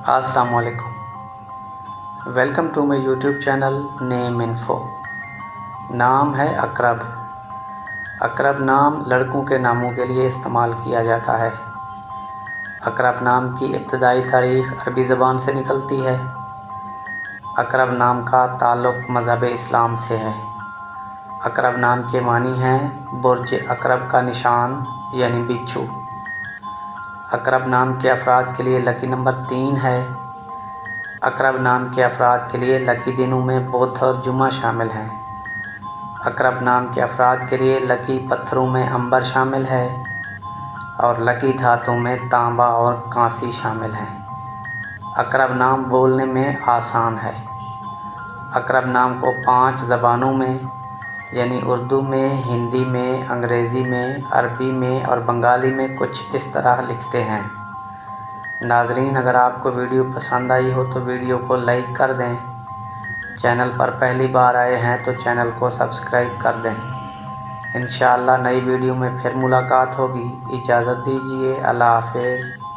अस्सलाम वालेकुम। Welcome to my YouTube channel name info. नाम है अकरब। अकरब नाम लड़कों के नामों के लिए इस्तेमाल किया जाता है। अकरब नाम की इब्तदाई तारीख़ अरबी ज़बान से निकलती है। अकरब नाम का ताल्लुक़ मज़हब इस्लाम से है। अकरब नाम के मानी हैं बुर्ज अकरब का निशान यानी बिच्छू। अकरब नाम के अफराद के लिए लकी नंबर 3 है। अकरब नाम के अफराद के लिए लकी दिनों में बुध और जुमा शामिल हैं। अकरब नाम के अफराद के लिए लकी पत्थरों में अंबर शामिल है और लकी धातु में तांबा और कांसी शामिल हैं। अकरब नाम बोलने में आसान है। अकरब नाम को 5 ज़बानों में यानी उर्दू में, हिंदी में, अंग्रेज़ी में, अरबी में और बंगाली में कुछ इस तरह लिखते हैं। नाज़रीन, अगर आपको वीडियो पसंद आई हो तो वीडियो को लाइक कर दें। चैनल पर पहली बार आए हैं तो चैनल को सब्सक्राइब कर दें। इंशाअल्लाह नई वीडियो में फिर मुलाकात होगी। इजाज़त दीजिए। अल्लाह हाफ़िज़।